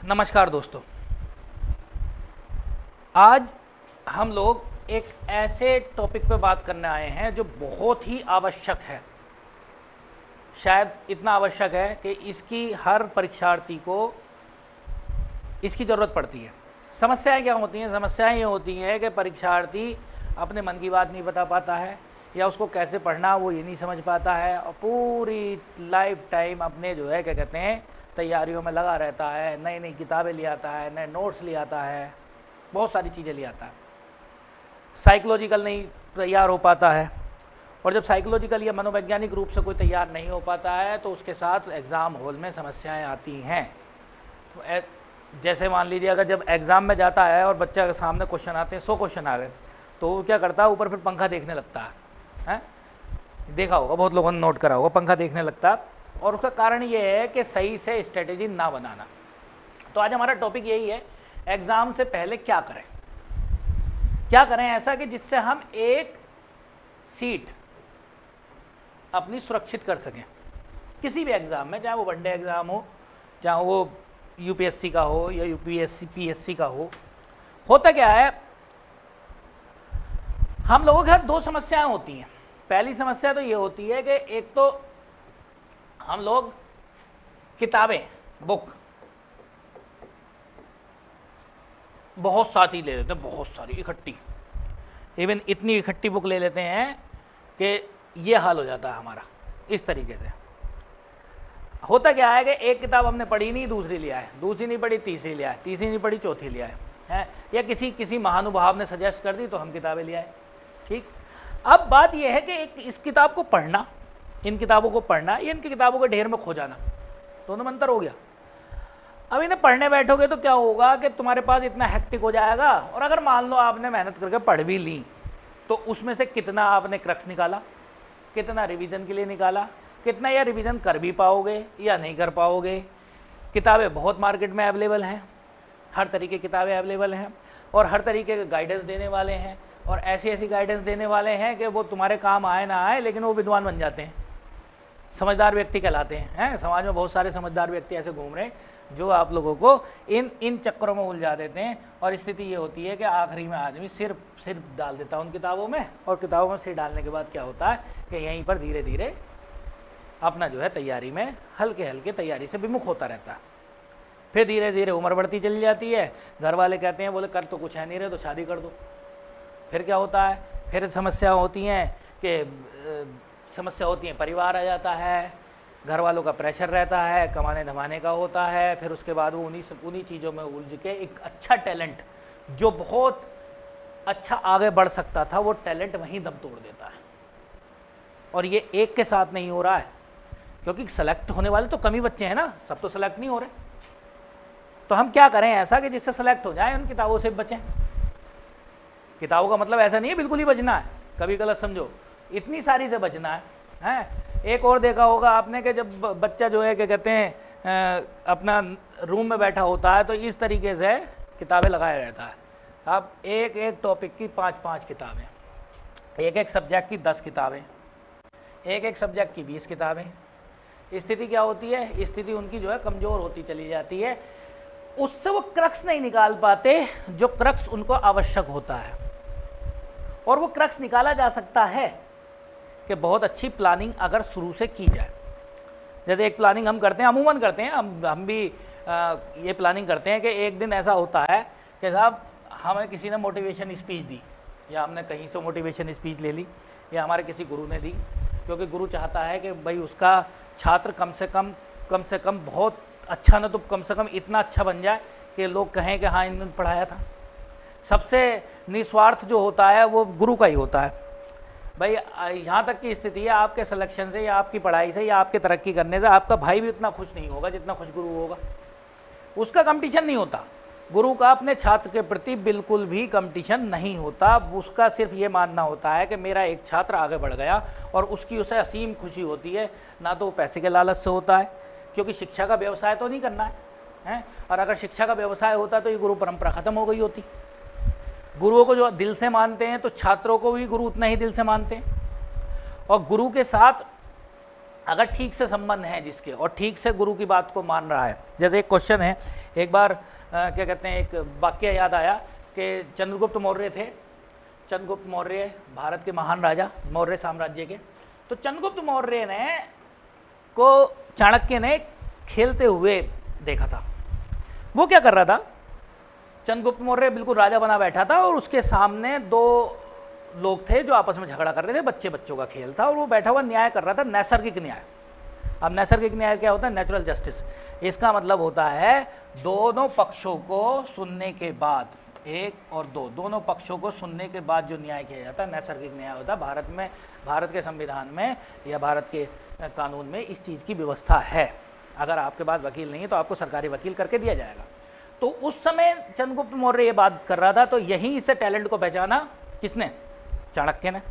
नमस्कार दोस्तों, आज हम लोग एक ऐसे टॉपिक पे बात करने आए हैं जो बहुत ही आवश्यक है। शायद इतना आवश्यक है कि इसकी हर परीक्षार्थी को इसकी ज़रूरत पड़ती है। समस्याएं क्या होती हैं? समस्याएं ये होती हैं कि परीक्षार्थी अपने मन की बात नहीं बता पाता है या उसको कैसे पढ़ना वो ये नहीं समझ पाता है और पूरी लाइफ टाइम अपने जो है क्या कहते हैं तैयारियों में लगा रहता है, नई नई किताबें ले आता है, नए नोट्स ले आता है, बहुत सारी चीज़ें ले आता है। साइकोलॉजिकल नहीं तैयार हो पाता है, और जब साइकोलॉजिकल या मनोवैज्ञानिक रूप से कोई तैयार नहीं हो पाता है तो उसके साथ एग्ज़ाम हॉल में समस्याएं आती हैं। तो जैसे मान लीजिए अगर जब एग्ज़ाम में जाता है और बच्चा के सामने क्वेश्चन आते हैं, 100 क्वेश्चन आ गए, तो वो क्या करता है, ऊपर फिर पंखा देखने लगता है। देखा होगा, बहुत लोगों ने नोट करा होगा, पंखा देखने लगता है। और उसका कारण ये है कि सही से स्ट्रेटेजी ना बनाना। तो आज हमारा टॉपिक यही है, एग्ज़ाम से पहले क्या करें, क्या करें ऐसा कि जिससे हम एक सीट अपनी सुरक्षित कर सकें किसी भी एग्ज़ाम में, चाहे वो वनडे एग्ज़ाम हो, चाहे वो यूपीएससी का हो या यूपीएससी पीएससी का हो। होता क्या है, हम लोगों के साथ दो समस्याएं होती हैं। पहली समस्या तो ये होती है कि एक तो हम लोग किताबें, बुक बहुत सारी ले लेते हैं, बहुत सारी इकट्ठी, इवन इतनी इकट्ठी बुक ले लेते हैं कि ये हाल हो जाता है हमारा। इस तरीके से होता क्या है कि एक किताब हमने पढ़ी नहीं, दूसरी लिया है, दूसरी नहीं पढ़ी तीसरी लिया है, तीसरी नहीं पढ़ी चौथी लिया है, या किसी महानुभाव ने सजेस्ट कर दी तो हम किताबें लिया है। ठीक, अब बात यह है कि इस किताब को पढ़ना, इन किताबों को पढ़ना या इनकी किताबों के ढेर में खो जाना, दोनों में अंतर हो गया। अब इन्हें पढ़ने बैठोगे तो क्या होगा कि तुम्हारे पास इतना हेक्टिक हो जाएगा, और अगर मान लो आपने मेहनत करके पढ़ भी ली तो उसमें से कितना आपने क्रक्स निकाला, कितना रिवीजन के लिए निकाला, कितना या रिवीजन कर भी पाओगे या नहीं कर पाओगे। किताबें बहुत मार्केट में अवेलेबल हैं, हर तरीके की किताबें अवेलेबल हैं, और हर तरीके के गाइडेंस देने वाले हैं, और ऐसी ऐसी गाइडेंस देने वाले हैं कि वो तुम्हारे काम आए ना आए लेकिन वो विद्वान बन जाते हैं, समझदार व्यक्ति कहलाते हैं। समाज में बहुत सारे समझदार व्यक्ति ऐसे घूम रहे हैं जो आप लोगों को इन चक्करों में उलझा देते हैं, और स्थिति ये होती है कि आखिरी में आदमी सिर डाल देता है उन किताबों में, और किताबों में सिर डालने के बाद क्या होता है कि यहीं पर धीरे धीरे अपना जो है तैयारी में हल्के हल्के तैयारी से विमुख होता रहता है। फिर धीरे धीरे उम्र बढ़ती चली जाती है, घर वाले कहते हैं बोले कर तो कुछ है नहीं रहे तो शादी कर दो। फिर क्या होता है, फिर समस्या होती हैं परिवार आ जाता है, घर वालों का प्रेशर रहता है, कमाने धमाने का होता है। फिर उसके बाद वो उन्हीं चीज़ों में उलझ के एक अच्छा टैलेंट जो बहुत अच्छा आगे बढ़ सकता था, वो टैलेंट वहीं दम तोड़ देता है। और ये एक के साथ नहीं हो रहा है, क्योंकि सेलेक्ट होने वाले तो कम ही बच्चे हैं ना, सब तो सेलेक्ट नहीं हो रहे। तो हम क्या करें ऐसा कि जिससे सेलेक्ट हो जाए, उन किताबों से बचें। किताबों का मतलब ऐसा नहीं है बिल्कुल ही बचना है, कभी गलत समझो, इतनी सारी से बचना है। एक और देखा होगा आपने कि जब बच्चा जो है क्या कहते हैं अपना रूम में बैठा होता है तो इस तरीके से किताबें लगाया रहता है। अब एक एक टॉपिक की 5-5 किताबें, एक एक सब्जेक्ट की 10 किताबें, एक एक सब्जेक्ट की 20 किताबें। स्थिति क्या होती है, स्थिति उनकी जो है कमज़ोर होती चली जाती है, उससे वो क्रक्स नहीं निकाल पाते जो क्रक्स उनको आवश्यक होता है। और वो क्रक्स निकाला जा सकता है कि बहुत अच्छी प्लानिंग अगर शुरू से की जाए। जैसे एक प्लानिंग हम करते हैं, अमूमन करते हैं, हम भी ये प्लानिंग करते हैं कि एक दिन ऐसा होता है कि साहब हमें किसी ने मोटिवेशन स्पीच दी, या हमने कहीं से मोटिवेशन स्पीच ले ली, या हमारे किसी गुरु ने दी, क्योंकि गुरु चाहता है कि भाई उसका छात्र कम से कम बहुत अच्छा ना तो कम से कम इतना अच्छा बन जाए कि लोग कहें कि हाँ इन्होंने पढ़ाया था। सबसे निस्वार्थ जो होता है वो गुरु का ही होता है। भाई यहाँ तक की स्थिति है, आपके सिलेक्शन से या आपकी पढ़ाई से या आपके तरक्की करने से आपका भाई भी उतना खुश नहीं होगा जितना खुश गुरु होगा। उसका कंपटीशन नहीं होता, गुरु का अपने छात्र के प्रति बिल्कुल भी कंपटीशन नहीं होता। उसका सिर्फ ये मानना होता है कि मेरा एक छात्र आगे बढ़ गया, और उसकी उसे असीम खुशी होती है। ना तो वो पैसे के लालच से होता है, क्योंकि शिक्षा का व्यवसाय तो नहीं करना है, और अगर शिक्षा का व्यवसाय होता तो ये गुरु परंपरा खत्म हो गई होती। गुरुओं को जो दिल से मानते हैं तो छात्रों को भी गुरु उतना ही दिल से मानते हैं, और गुरु के साथ अगर ठीक से संबंध है जिसके और ठीक से गुरु की बात को मान रहा है। जैसे एक क्वेश्चन है, एक बार क्या कहते हैं, एक वाक्य याद आया कि चंद्रगुप्त मौर्य थे। चंद्रगुप्त मौर्य भारत के महान राजा, मौर्य साम्राज्य के। तो चंद्रगुप्त मौर्य ने को चाणक्य ने खेलते हुए देखा था। वो क्या कर रहा था, चंद्रगुप्त मौर्य बिल्कुल राजा बना बैठा था और उसके सामने दो लोग थे जो आपस में झगड़ा कर रहे थे, बच्चों का खेल था, और वो बैठा हुआ न्याय कर रहा था, नैसर्गिक न्याय। अब नैसर्गिक न्याय क्या होता है, नेचुरल जस्टिस। इसका मतलब होता है दोनों पक्षों को सुनने के बाद, एक और दो, दोनों पक्षों को सुनने के बाद जो न्याय किया जाता है नैसर्गिक न्याय होता है। भारत में, भारत के संविधान में या भारत के कानून में इस चीज़ की व्यवस्था है। अगर आपके पास वकील नहीं है तो आपको सरकारी वकील करके दिया जाएगा। तो उस समय चंद्रगुप्त मौर्य ये बात कर रहा था, तो यहीं से टैलेंट को पहचाना किसने, चाणक्य ने।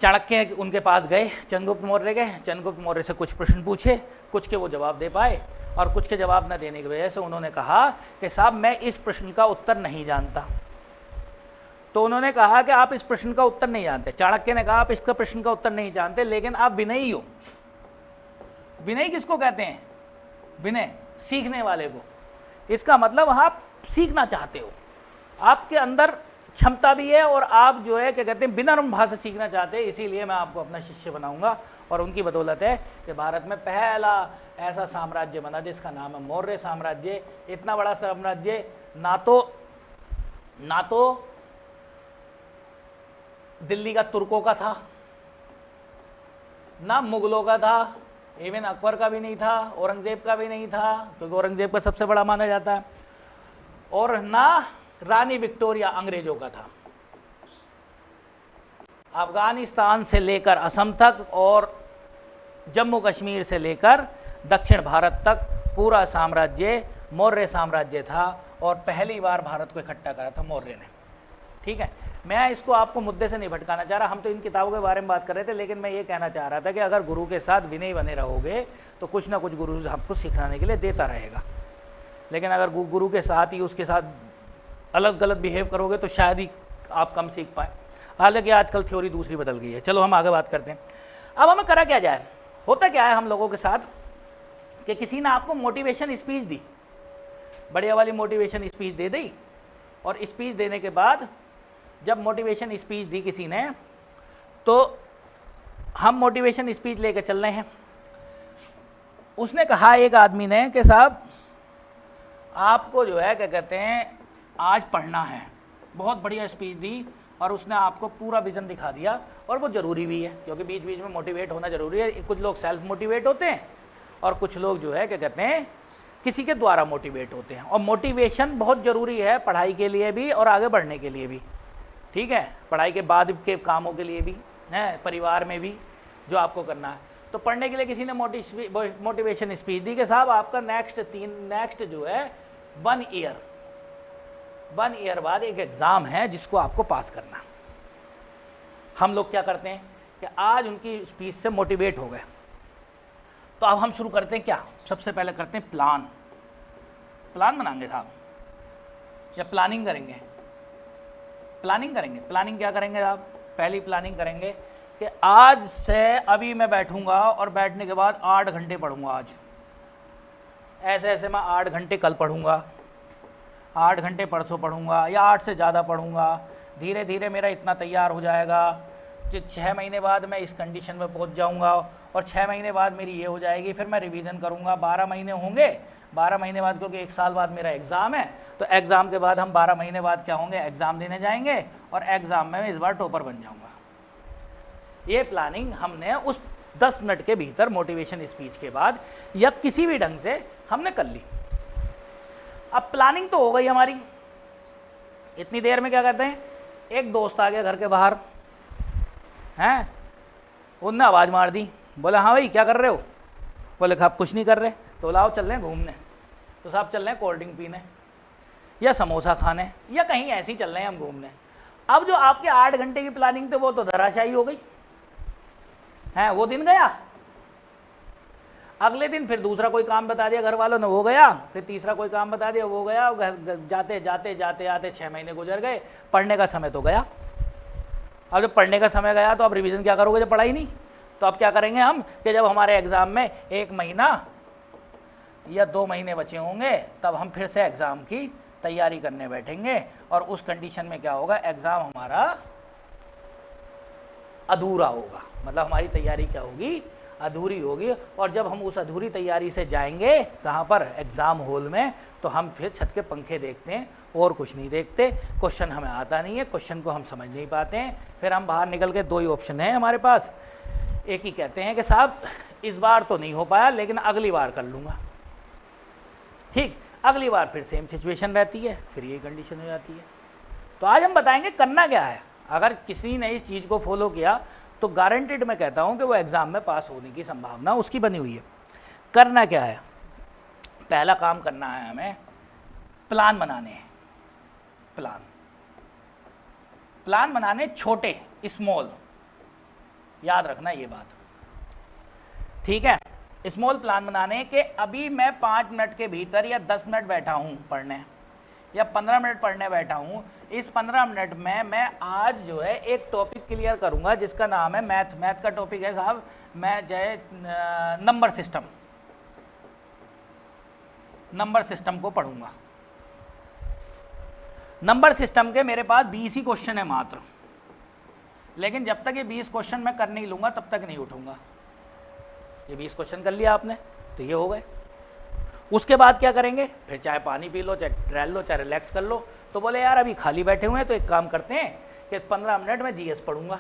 चाणक्य उनके पास गए, चंद्रगुप्त मौर्य गए, चंद्रगुप्त मौर्य से कुछ प्रश्न पूछे, कुछ के वो जवाब दे पाए और कुछ के जवाब न देने की वजह से उन्होंने कहा कि साहब मैं इस प्रश्न का उत्तर नहीं जानता। तो उन्होंने कहा कि आप इस प्रश्न का उत्तर नहीं जानते। चाणक्य ने कहा आप इसका प्रश्न का उत्तर नहीं जानते, लेकिन आप विनयी हो। विनय किसको कहते हैं, विनय सीखने वाले को। इसका मतलब आप सीखना चाहते हो, आपके अंदर क्षमता भी है और आप जो है क्या कहते हैं विनम्र भाव से सीखना चाहते हैं। इसीलिए मैं आपको अपना शिष्य बनाऊंगा और उनकी बदौलत है कि भारत में पहला ऐसा साम्राज्य बना जिसका नाम है मौर्य साम्राज्य। इतना बड़ा साम्राज्य ना तो दिल्ली का तुर्कों का था, ना मुगलों का था, इवन अकबर का भी नहीं था, औरंगजेब का भी नहीं था क्योंकि औरंगजेब का सबसे बड़ा माना जाता है, और ना रानी विक्टोरिया अंग्रेजों का था। अफगानिस्तान से लेकर असम तक और जम्मू कश्मीर से लेकर दक्षिण भारत तक पूरा साम्राज्य मौर्य साम्राज्य था और पहली बार भारत को इकट्ठा करा था मौर्य ने। ठीक है, मैं इसको आपको मुद्दे से नहीं भटकाना चाह रहा, हम तो इन किताबों के बारे में बात कर रहे थे, लेकिन मैं ये कहना चाह रहा था कि अगर गुरु के साथ विनय बने रहोगे तो कुछ ना कुछ गुरु आपको सिखाने के लिए देता रहेगा। लेकिन अगर गुरु के साथ ही उसके साथ अलग गलत बिहेव करोगे तो शायद ही आप कम सीख पाए। हालांकि आजकल थ्योरी दूसरी बदल गई है। चलो हम आगे बात करते हैं। अब हमें करा क्या जाए, होता क्या है हम लोगों के साथ कि किसी ने आपको मोटिवेशन स्पीच दी, बढ़िया वाली मोटिवेशन स्पीच दे दी, और स्पीच देने के बाद जब मोटिवेशन स्पीच दी किसी ने, तो हम मोटिवेशन स्पीच लेके चल रहे हैं। उसने कहा एक आदमी ने कि साहब आपको जो है क्या कहते हैं आज पढ़ना है, बहुत बढ़िया स्पीच दी और उसने आपको पूरा विजन दिखा दिया, और वो ज़रूरी भी है क्योंकि बीच बीच में मोटिवेट होना ज़रूरी है। कुछ लोग सेल्फ मोटिवेट होते हैं और कुछ लोग जो है क्या कहते हैं किसी के द्वारा मोटिवेट होते हैं, और मोटिवेशन बहुत ज़रूरी है पढ़ाई के लिए भी और आगे बढ़ने के लिए भी। ठीक है, पढ़ाई के बाद के कामों के लिए भी है, परिवार में भी जो आपको करना है। तो पढ़ने के लिए किसी ने मोटिवेशन स्पीच दी कि साहब आपका नेक्स्ट जो है 1 ईयर बाद एक एग्ज़ाम है जिसको आपको पास करना। हम लोग क्या करते हैं कि आज उनकी स्पीच से मोटिवेट हो गए, तो अब हम शुरू करते हैं क्या, सबसे पहले करते हैं प्लान बनाएंगे साहब, या प्लानिंग करेंगे। प्लानिंग क्या करेंगे साहब, पहली प्लानिंग करेंगे कि आज से अभी मैं बैठूंगा और बैठने के बाद 8 घंटे पढ़ूंगा। आज ऐसे मैं 8 घंटे कल पढ़ूंगा, 8 घंटे परसों पढ़ूंगा, या 8 से ज़्यादा पढ़ूंगा। धीरे धीरे मेरा इतना तैयार हो जाएगा, 6 महीने बाद मैं इस कंडीशन में पहुंच जाऊंगा, और 6 महीने बाद मेरी ये हो जाएगी, फिर मैं रिवीजन करूंगा। 12 महीने होंगे, 12 महीने बाद क्योंकि 1 साल बाद मेरा एग्ज़ाम है, तो एग्ज़ाम के बाद हम 12 महीने बाद क्या होंगे, एग्ज़ाम देने जाएंगे, और एग्ज़ाम में मैं इस बार टॉपर बन जाऊँगा। ये प्लानिंग हमने उस 10 मिनट के भीतर मोटिवेशन स्पीच के बाद या किसी भी ढंग से हमने कर ली। अब प्लानिंग तो हो गई हमारी, इतनी देर में क्या कहते हैं, एक दोस्त आ गया घर के बाहर, हैं, उनने आवाज़ मार दी, बोला हाँ भाई क्या कर रहे हो, बोले आप कुछ नहीं कर रहे, तो लाओ चल रहे हैं घूमने। तो साहब चल रहे हैं कोल्ड ड्रिंक पीने या समोसा खाने या कहीं ऐसे ही चल रहे हैं हम घूमने। अब जो आपके 8 घंटे की प्लानिंग थी वो तो धराशायी हो गई है, वो दिन गया। अगले दिन फिर दूसरा कोई काम बता दिया घर वालों ने, वो गया, फिर तीसरा कोई काम बता दिया, वो गया। जाते जाते 6 महीने गुजर गए, पढ़ने का समय तो गया। अब जब पढ़ने का समय गया तो अब रिवीजन क्या करोगे जब पढ़ाई नहीं, तो अब क्या करेंगे हम कि जब हमारे एग्ज़ाम में 1 महीना या 2 महीने बचे होंगे तब हम फिर से एग्ज़ाम की तैयारी करने बैठेंगे, और उस कंडीशन में क्या होगा, एग्ज़ाम हमारा अधूरा होगा, मतलब हमारी तैयारी क्या होगी, अधूरी होगी। और जब हम उस अधूरी तैयारी से जाएंगे कहाँ पर, एग्ज़ाम हॉल में, तो हम फिर छत के पंखे देखते हैं और कुछ नहीं देखते, क्वेश्चन हमें आता नहीं है, क्वेश्चन को हम समझ नहीं पाते हैं। फिर हम बाहर निकल के 2 ही ऑप्शन है हमारे पास, एक ही कहते हैं कि साहब इस बार तो नहीं हो पाया लेकिन अगली बार कर लूँगा, ठीक, अगली बार फिर सेम सिचुएशन रहती है, फिर ये कंडीशन हो जाती है। तो आज हम बताएंगे करना क्या है। अगर किसी ने इस चीज़ को फॉलो किया तो गारंटेड मैं कहता हूँ कि वो एग्ज़ाम में पास होने की संभावना उसकी बनी हुई है। करना क्या है, पहला काम करना है हमें प्लान बनाने हैं। प्लान बनाने छोटे, स्मॉल, याद रखना ये बात, ठीक है। स्मॉल प्लान बनाने के अभी मैं 5 मिनट के भीतर या 10 मिनट बैठा हूँ पढ़ने, या 15 मिनट पढ़ने बैठा हूँ, इस 15 मिनट में मैं आज जो है एक टॉपिक क्लियर करूँगा जिसका नाम है मैथ। मैथ का टॉपिक है साहब, मैं जो है नंबर सिस्टम को पढ़ूँगा। नंबर सिस्टम के मेरे पास 20 ही क्वेश्चन है मात्र, लेकिन जब तक ये 20 क्वेश्चन मैं कर नहीं लूँगा तब तक नहीं उठूँगा। ये 20 क्वेश्चन कर लिया आपने तो ये हो गए। उसके बाद क्या करेंगे, फिर चाहे पानी पी लो, चाहे टहल लो, चाहे रिलैक्स कर लो। तो बोले यार अभी खाली बैठे हुए हैं तो एक काम करते हैं कि 15 मिनट में जीएस पढ़ूंगा।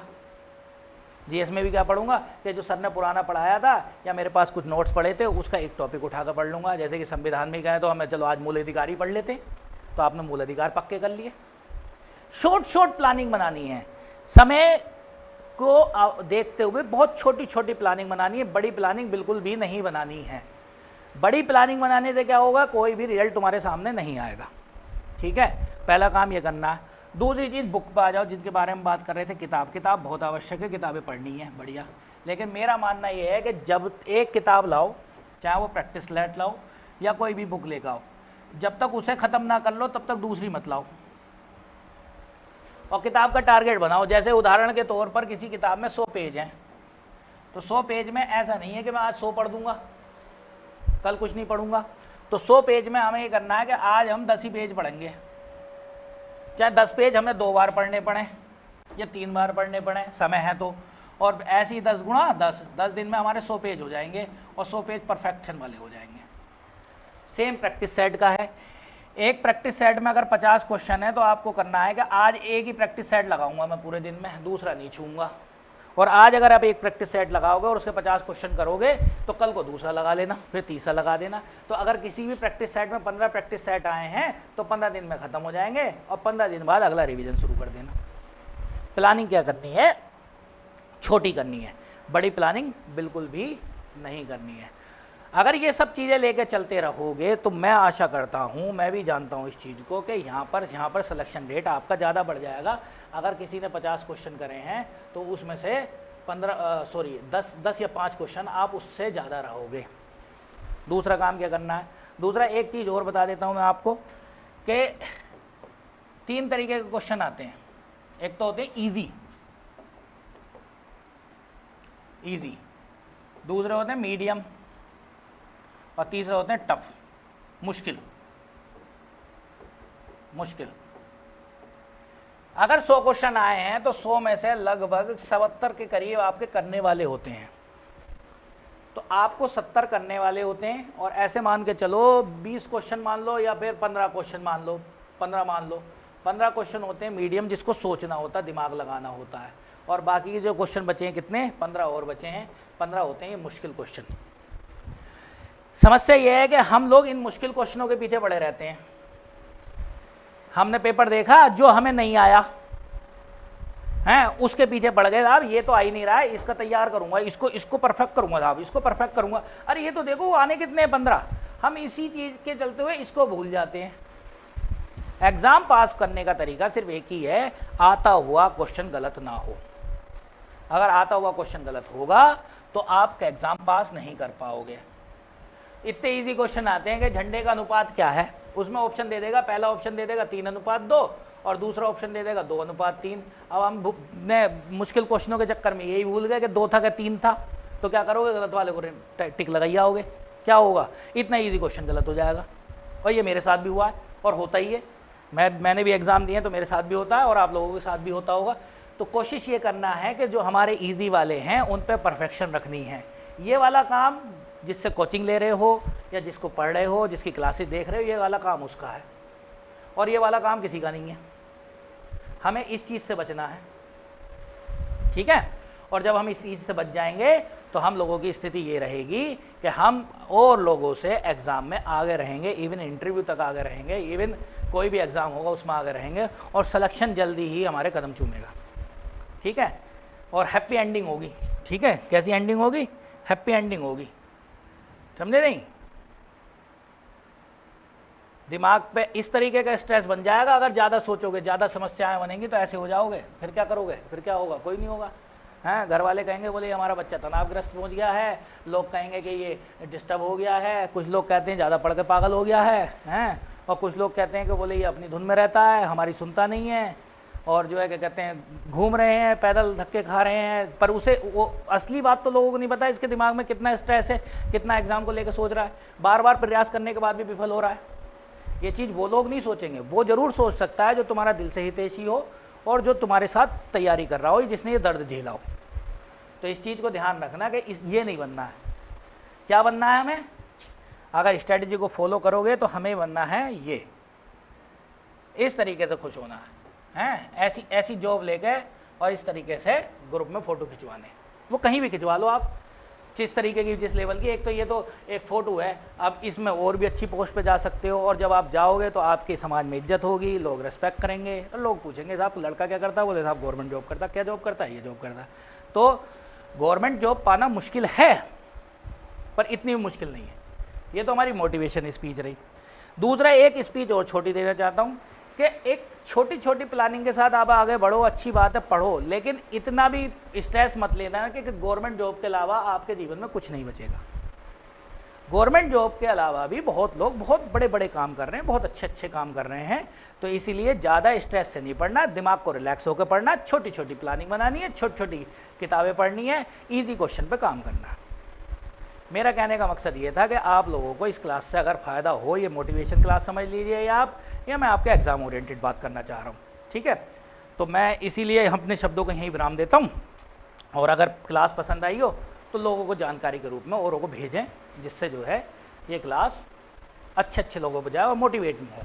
जीएस में भी क्या पढ़ूंगा कि जो सर ने पुराना पढ़ाया था या मेरे पास कुछ नोट्स पढ़े थे उसका एक टॉपिक उठाकर पढ़ लूँगा। जैसे कि संविधान में गए तो हमें चलो आज मूल अधिकार ही पढ़ लेते, तो आपने मूल अधिकार पक्के कर लिए। शॉर्ट प्लानिंग बनानी है, समय को देखते हुए बहुत छोटी छोटी प्लानिंग बनानी है, बड़ी प्लानिंग बिल्कुल भी नहीं बनानी है। बड़ी प्लानिंग बनाने से क्या होगा, कोई भी रिजल्ट तुम्हारे सामने नहीं आएगा, ठीक है। पहला काम ये करना है। दूसरी चीज़, बुक पर आ जाओ, जिनके बारे में बात कर रहे थे, किताब बहुत आवश्यक है, किताबें पढ़नी है, बढ़िया। लेकिन मेरा मानना ये है कि जब एक किताब लाओ, चाहे वो प्रैक्टिस लेट लाओ या कोई भी बुक लेकर आओ, जब तक उसे ख़त्म ना कर लो तब तक दूसरी मत लाओ। और किताब का टारगेट बनाओ। जैसे उदाहरण के तौर पर किसी किताब में 100 पेज हैं, तो 100 पेज में ऐसा नहीं है कि मैं आज 100 पढ़ दूंगा, कल कुछ नहीं पढ़ूंगा। तो 100 पेज में हमें ये करना है कि आज हम 10 ही पेज पढ़ेंगे, चाहे 10 पेज हमें 2 बार पढ़ने पड़े या 3 बार पढ़ने पड़े, समय है तो। और ऐसे ही 10 गुणा 10 दिन में हमारे 100 पेज हो जाएंगे और 100 पेज परफेक्शन वाले हो जाएंगे। सेम प्रैक्टिस सेट का है। एक प्रैक्टिस सेट में अगर 50 क्वेश्चन है तो आपको करना है कि आज एक ही प्रैक्टिस सेट लगाऊंगा मैं पूरे दिन में, दूसरा नहीं छूंगा। और आज अगर आप एक प्रैक्टिस सेट लगाओगे और उसके 50 क्वेश्चन करोगे तो कल को दूसरा लगा लेना, फिर तीसरा लगा देना। तो अगर किसी भी प्रैक्टिस सेट में 15 प्रैक्टिस सेट आए हैं तो 15 दिन में ख़त्म हो जाएंगे और 15 दिन बाद अगला रिवीजन शुरू कर देना। प्लानिंग क्या करनी है, छोटी करनी है, बड़ी प्लानिंग बिल्कुल भी नहीं करनी है। अगर ये सब चीज़ें लेके चलते रहोगे तो मैं आशा करता हूँ, मैं भी जानता हूँ इस चीज़ को कि यहाँ पर सिलेक्शन रेट आपका ज़्यादा बढ़ जाएगा। अगर किसी ने 50 क्वेश्चन करे हैं तो उसमें से 10 या 5 क्वेश्चन आप उससे ज़्यादा रहोगे। दूसरा काम क्या करना है, दूसरा एक चीज़ और बता देता हूँ मैं आपको कि 3 तरीके के क्वेश्चन आते हैं। एक तो होते हैं ईजी, दूसरे होते हैं मीडियम और तीसरे होते हैं टफ, मुश्किल। अगर 100 क्वेश्चन आए हैं तो 100 में से लगभग 77 के करीब आपके करने वाले होते हैं। तो आपको 70 करने वाले होते हैं। और ऐसे मान के चलो 20 क्वेश्चन मान लो या फिर 15 क्वेश्चन मान लो, 15 मान लो। 15 क्वेश्चन होते हैं मीडियम, जिसको सोचना होता है, दिमाग लगाना होता है। और बाकी के जो क्वेश्चन बचे हैं, कितने, 15 और बचे हैं, 15 होते हैं ये मुश्किल क्वेश्चन। समस्या ये है कि हम लोग इन मुश्किल क्वेश्चनों के पीछे पड़े रहते हैं। हमने पेपर देखा, जो हमें नहीं आया हैं उसके पीछे पड़ गए, साहब ये तो आ ही नहीं रहा है, इसका तैयार करूंगा, इसको परफेक्ट करूंगा, साहब इसको परफेक्ट करूंगा। अरे ये तो देखो आने कितने 15। हम इसी चीज़ के चलते हुए इसको भूल जाते हैं। एग्ज़ाम पास करने का तरीका सिर्फ एक ही है, आता हुआ क्वेश्चन गलत ना हो। अगर आता हुआ क्वेश्चन गलत होगा तो आप एग्ज़ाम पास नहीं कर पाओगे। इतने इजी क्वेश्चन आते हैं कि झंडे का अनुपात क्या है, उसमें ऑप्शन दे देगा, पहला ऑप्शन दे देगा 3:2 और दूसरा ऑप्शन दे देगा 2:3। अब हम ने मुश्किल क्वेश्चनों के चक्कर में यही भूल गए कि 2 था कि 3 था, तो क्या करोगे, गलत वाले को टिक लगाई आओगे, क्या होगा, इतना ईजी क्वेश्चन गलत हो जाएगा। और ये मेरे साथ भी हुआ है और होता ही है, मैंने भी एग्ज़ाम दिए तो मेरे साथ भी होता है और आप लोगों के साथ भी होता होगा। तो कोशिश ये करना है कि जो हमारे ईजी वाले हैं उन पे परफेक्शन रखनी है। ये वाला काम जिससे कोचिंग ले रहे हो या जिसको पढ़ रहे हो, जिसकी क्लासेस देख रहे हो, ये वाला काम उसका है और ये वाला काम किसी का नहीं है। हमें इस चीज़ से बचना है, ठीक है। और जब हम इस चीज़ से बच जाएंगे तो हम लोगों की स्थिति ये रहेगी कि हम और लोगों से एग्ज़ाम में आगे रहेंगे, इवन इंटरव्यू तक आगे रहेंगे, इवन कोई भी एग्ज़ाम होगा उसमें आगे रहेंगे और सिलेक्शन जल्दी ही हमारे कदम चूमेगा, ठीक है। और हैप्पी एंडिंग होगी, ठीक है। कैसी एंडिंग होगी, हैप्पी एंडिंग होगी, समझे नहीं। दिमाग पे इस तरीके का स्ट्रेस बन जाएगा, अगर ज़्यादा सोचोगे, ज़्यादा समस्याएं बनेंगी तो ऐसे हो जाओगे, फिर क्या करोगे, फिर क्या होगा, कोई नहीं होगा। हैं, घर वाले कहेंगे बोले हमारा बच्चा तनावग्रस्त पहुंच गया है, लोग कहेंगे कि ये डिस्टर्ब हो गया है, कुछ लोग कहते हैं ज़्यादा पढ़ के पागल हो गया है, हैं, और कुछ लोग कहते हैं कि बोले ये अपनी धुन में रहता है, हमारी सुनता नहीं है, और जो है क्या कहते हैं घूम रहे हैं, पैदल धक्के खा रहे हैं। पर उसे वो असली बात तो लोगों को नहीं पता, इसके दिमाग में कितना स्ट्रेस है, कितना एग्ज़ाम को लेकर सोच रहा है, बार बार प्रयास करने के बाद भी विफल हो रहा है। ये चीज़ वो लोग नहीं सोचेंगे, वो ज़रूर सोच सकता है जो तुम्हारा दिल से हितैषी हो और जो तुम्हारे साथ तैयारी कर रहा हो, जिसने ये दर्द झेला हो। तो इस चीज़ को ध्यान रखना कि ये नहीं बनना है। क्या बनना है हमें, अगर स्ट्रेटजी को फॉलो करोगे तो हमें बनना है ये, इस तरीके से खुश होना है, ऐसी जॉब लेके और इस तरीके से ग्रुप में फ़ोटो खिंचवाने, वो कहीं भी खिंचवा लो आप, जिस तरीके की, जिस लेवल की। एक तो ये तो एक फ़ोटो है, अब इसमें और भी अच्छी पोस्ट पे जा सकते हो, और जब आप जाओगे तो आपके समाज में इज्जत होगी, लोग रेस्पेक्ट करेंगे और लोग पूछेंगे साहब लड़का क्या करता है, बोले साहब गवर्नमेंट जॉब करता। क्या जॉब करता है, ये जॉब करता है। तो गवर्नमेंट जॉब पाना मुश्किल है, पर इतनी भी मुश्किल नहीं है। ये तो हमारी मोटिवेशन स्पीच रही। दूसरा एक स्पीच और छोटी देना चाहता हूँ कि एक छोटी छोटी प्लानिंग के साथ आप आगे बढ़ो, अच्छी बात है, पढ़ो, लेकिन इतना भी स्ट्रेस मत लेना कि गवर्नमेंट जॉब के अलावा आपके जीवन में कुछ नहीं बचेगा। गवर्नमेंट जॉब के अलावा भी बहुत लोग बहुत बड़े बड़े काम कर रहे हैं, बहुत अच्छे अच्छे काम कर रहे हैं। तो इसीलिए ज़्यादा स्ट्रेस से नहीं पढ़ना, दिमाग को रिलैक्स होकर पढ़ना, छोटी छोटी प्लानिंग बनानी है, छोटी छोटी किताबें पढ़नी है, ईजी क्वेश्चन पे काम करना। मेरा कहने का मकसद ये था कि आप लोगों को इस क्लास से अगर फ़ायदा हो, ये मोटिवेशन क्लास समझ लीजिए या मैं आपके एग्ज़ाम ओरिएंटेड बात करना चाह रहा हूँ, ठीक है। तो मैं इसीलिए अपने शब्दों को यहीं विराम देता हूँ, और अगर क्लास पसंद आई हो तो लोगों को जानकारी के रूप में औरों को भेजें, जिससे जो है ये क्लास अच्छे अच्छे लोगों पर जाए और मोटिवेट हो।